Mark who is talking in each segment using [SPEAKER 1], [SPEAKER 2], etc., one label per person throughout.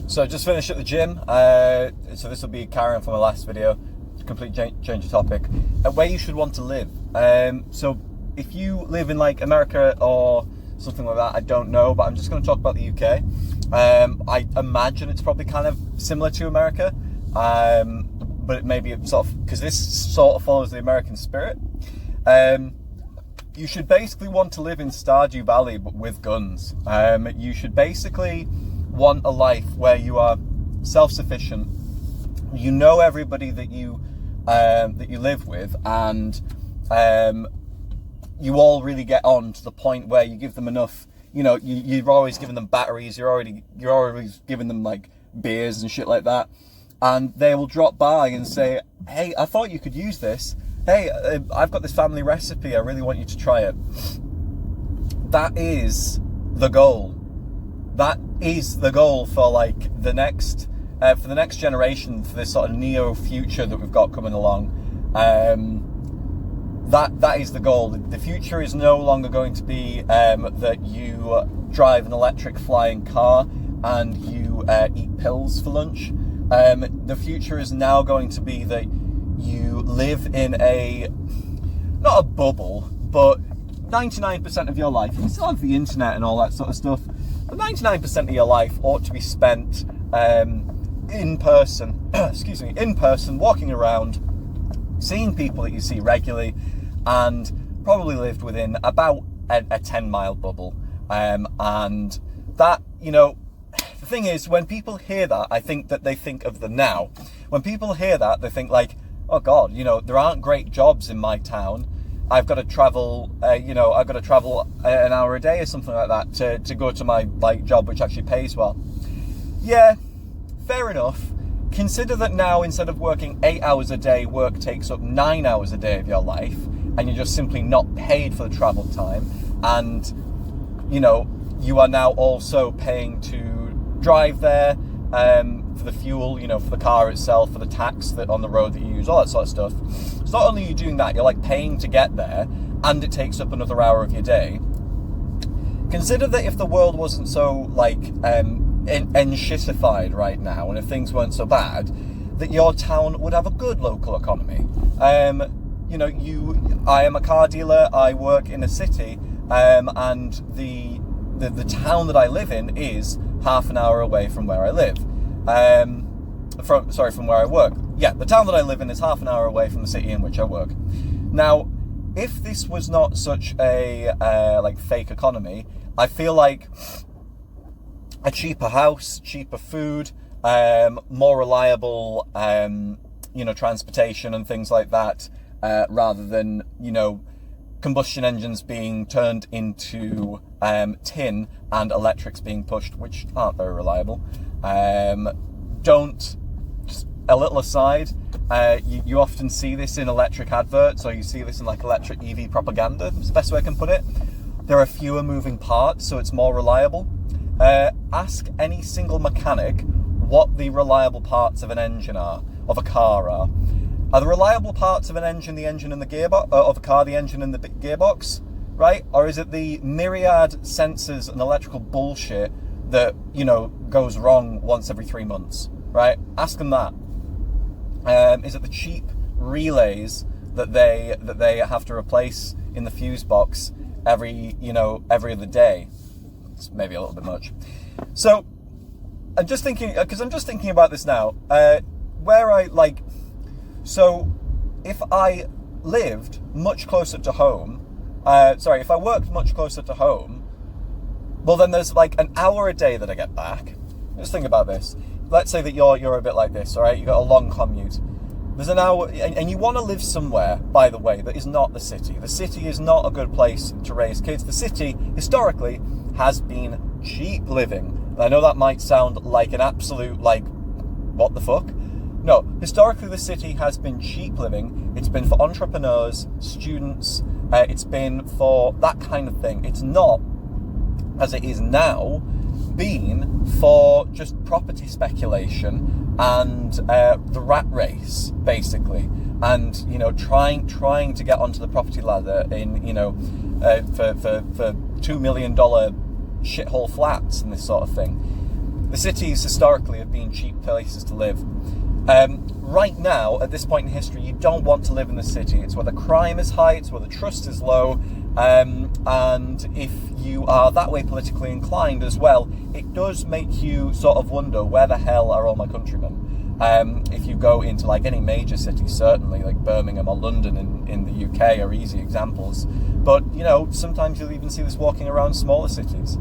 [SPEAKER 1] So I just finished at the gym, so this will be carrying from my last video, complete change of topic. Where you should want to live. So if you live in like America or something like that, I don't know, but I'm just going to talk about the UK. I imagine it's probably kind of similar to America, but it may be sort of, because this sort of follows the American spirit. You should basically want to live in Stardew Valley, but with guns. You should basically want a life where you are self-sufficient. You know everybody that you live with, and you all really get on to the point where you give them enough. You know, you're always giving them batteries. You're always giving them like beers and shit like that, and they will drop by and say, "Hey, I thought you could use this. Hey, I've got this family recipe. I really want you to try it." That is the goal. That is the goal for like the next generation, for this sort of neo future that we've got coming along. That is the goal. The future is no longer going to be that you drive an electric flying car and you eat pills for lunch. The future is now going to be that you live in not a bubble, but 99% of your life, you still have the internet and all that sort of stuff, but 99% of your life ought to be spent in person, in person, walking around, seeing people that you see regularly, and probably lived within about a 10-mile bubble. And that, you know, the thing is, when people hear that, I think that they think of the now. When people hear that, they think like, oh God, you know, there aren't great jobs in my town. I've got to travel, an hour a day or something like that to go to my like job, which actually pays well. Yeah, fair enough. Consider that now, instead of working 8 hours a day, work takes up 9 hours a day of your life, and you're just simply not paid for the travel time. And, you know, you are now also paying to drive there, for the fuel, you know, for the car itself, for the tax that on the road that you use, all that sort of stuff. So not only are you doing that, you're like paying to get there, and it takes up another hour of your day. Consider that if the world wasn't so like enshittified right now, and if things weren't so bad, that your town would have a good local economy. You know, I am a car dealer. I work in a city, and the town that I live in is half an hour away from where I live. From where I work. Yeah, the town that I live in is half an hour away from the city in which I work. Now, if this was not such a like fake economy, I feel like a cheaper house, cheaper food, more reliable, you know, transportation and things like that, rather than, you know, combustion engines being turned into tin and electrics being pushed, which aren't very reliable. Just a little aside, you often see this in electric adverts, or you see this in like electric EV propaganda, is the best way I can put it. There are fewer moving parts, so it's more reliable. Ask any single mechanic what the reliable parts of an engine are, of a car are. Are the reliable parts of an engine the engine and the gearbox, of a car the engine and the gearbox, right? Or is it the myriad sensors and electrical bullshit that, you know, goes wrong once every 3 months, right? Ask them that. Is it the cheap relays that they have to replace in the fuse box every other day? It's maybe a little bit much. So I'm just thinking about this now. So if I lived much closer to home, if I worked much closer to home, well then there's like an hour a day that I get back. Just think about this. Let's say that you're a bit like this, all right? You got a long commute. There's an hour, and you want to live somewhere, by the way, that is not the city. The city is not a good place to raise kids. The city, historically, has been cheap living. I know that might sound like an absolute, like, what the fuck? No, historically the city has been cheap living. It's been for entrepreneurs, students, it's been for that kind of thing. It's not, as it is now, been for just property speculation and the rat race, basically. And, you know, trying to get onto the property ladder in, you know, for $2 million shithole flats and this sort of thing. The cities historically have been cheap places to live. Right now, at this point in history, you don't want to live in the city. It's where the crime is high, it's where the trust is low, and if you are that way politically inclined as well, it does make you sort of wonder, where the hell are all my countrymen? If you go into like any major city, certainly like Birmingham or London in the UK are easy examples, but you know, sometimes you'll even see this walking around smaller cities.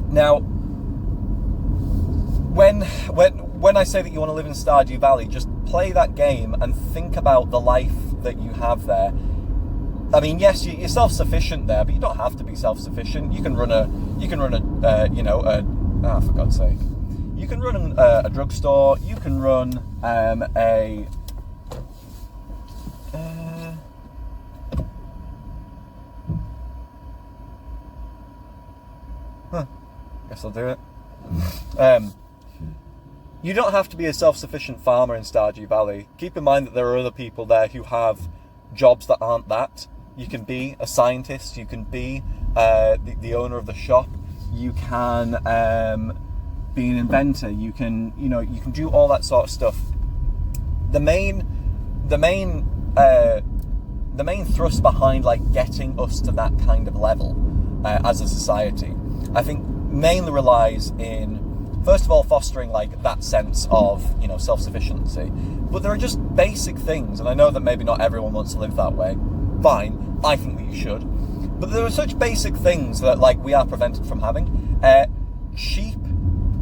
[SPEAKER 1] Now, when I say that you want to live in Stardew Valley, just play that game and think about the life that you have there. I mean, yes, you're self-sufficient there, but you don't have to be self-sufficient. You can run a for God's sake, you can run a drugstore. You can run guess I'll do it. You don't have to be a self-sufficient farmer in Stardew Valley. Keep in mind that there are other people there who have jobs that aren't that. You can be a scientist. You can be the owner of the shop. You can be an inventor. You can do all that sort of stuff. The main thrust behind like getting us to that kind of level as a society, I think, mainly relies in, first of all, fostering like that sense of, you know, self-sufficiency. But there are just basic things, and I know that maybe not everyone wants to live that way. Fine, I think that you should. But there are such basic things that like we are prevented from having. Cheap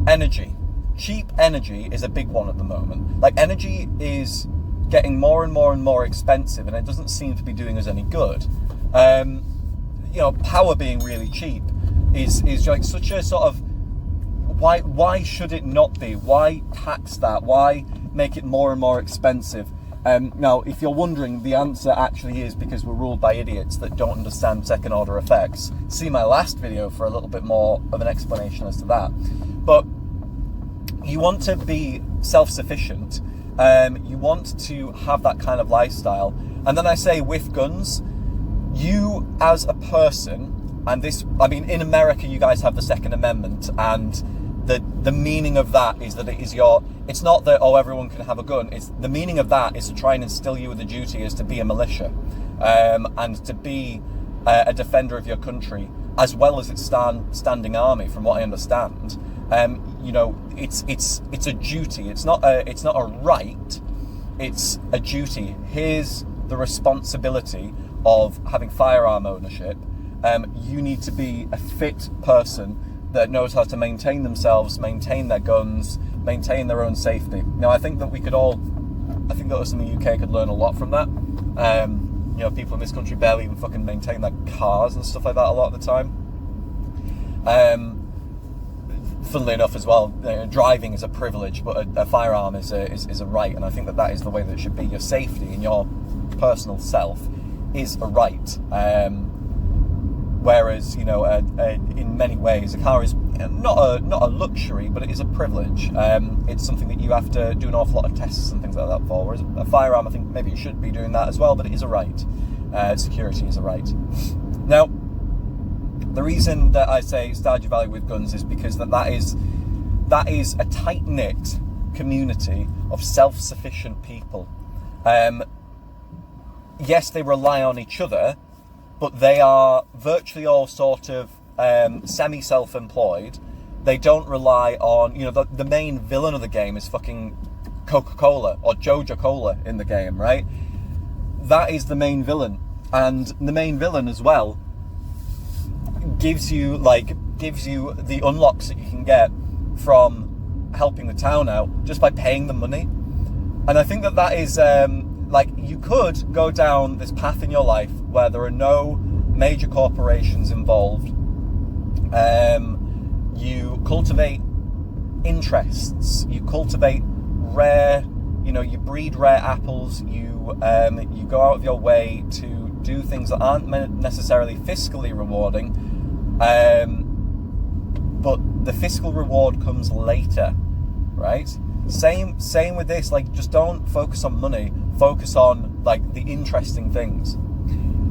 [SPEAKER 1] energy. Cheap energy is a big one at the moment. Like, energy is getting more and more and more expensive, and it doesn't seem to be doing us any good. You know, power being really cheap is like such a sort of, why should it not be? Why tax that? Why make it more and more expensive? Now, if you're wondering, the answer actually is because we're ruled by idiots that don't understand second order effects. See my last video for a little bit more of an explanation as to that. But you want to be self-sufficient. You want to have that kind of lifestyle. And then I say, with guns, you as a person, and this, I mean, in America, you guys have the Second Amendment, and the meaning of that is that it's not that, oh, everyone can have a gun. It's the meaning of that is to try and instill you with the duty is to be a militia, and to be a defender of your country, as well as its standing army, from what I understand. You know, it's a duty. It's not a right. It's a duty. Here's the responsibility of having firearm ownership. You need to be a fit person that knows how to maintain themselves, maintain their guns, maintain their own safety. Now, I think that us in the UK could learn a lot from that. You know, people in this country barely even fucking maintain their cars and stuff like that a lot of the time. Funnily enough as well, driving is a privilege, but a firearm is a right, and I think that is the way that it should be. Your safety and your personal self is a right. Whereas, you know, in many ways, a car is not a luxury, but it is a privilege. It's something that you have to do an awful lot of tests and things like that for. Whereas a firearm, I think maybe you should be doing that as well, but it is a right. Security is a right. Now, the reason that I say Stardew Valley with guns is because that is a tight-knit community of self-sufficient people. Yes, they rely on each other, but they are virtually all sort of semi-self-employed. They don't rely on, you know, the main villain of the game is fucking Coca-Cola or Joja-Cola in the game, right? That is the main villain. And the main villain as well gives you the unlocks that you can get from helping the town out just by paying them money. And I think that is like, you could go down this path in your life where there are no major corporations involved. You cultivate interests, you cultivate rare, you know, you breed rare apples, you go out of your way to do things that aren't necessarily fiscally rewarding, but the fiscal reward comes later, right? Same with this. Like, just don't focus on money, focus on like the interesting things.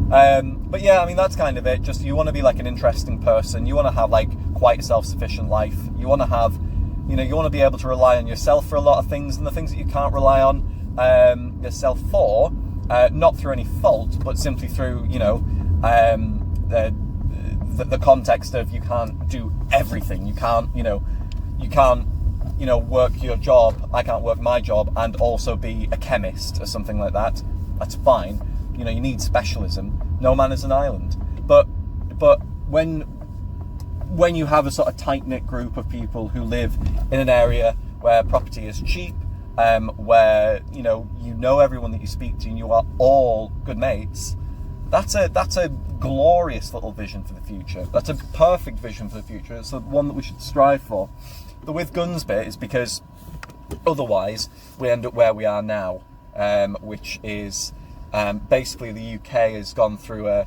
[SPEAKER 1] But yeah, I mean, that's kind of it. Just, you want to be like an interesting person. You want to have like quite a self-sufficient life. You want to have, you want to be able to rely on yourself for a lot of things, and the things that you can't rely on yourself for, not through any fault, but simply through, the context of you can't do everything. You can't work your job. I can't work my job and also be a chemist or something like that. That's fine. You need specialism. No man is an island. But when you have a sort of tight-knit group of people who live in an area where property is cheap, where you know everyone that you speak to and you are all good mates, that's a glorious little vision for the future. That's a perfect vision for the future. It's the one that we should strive for. The with guns bit is because otherwise we end up where we are now, which is basically the UK has gone through a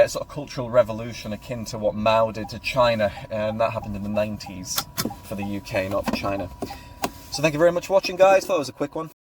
[SPEAKER 1] sort of cultural revolution akin to what Mao did to China, and that happened in the 90s for the UK, not for China. So thank you very much for watching, guys. Thought it was a quick one.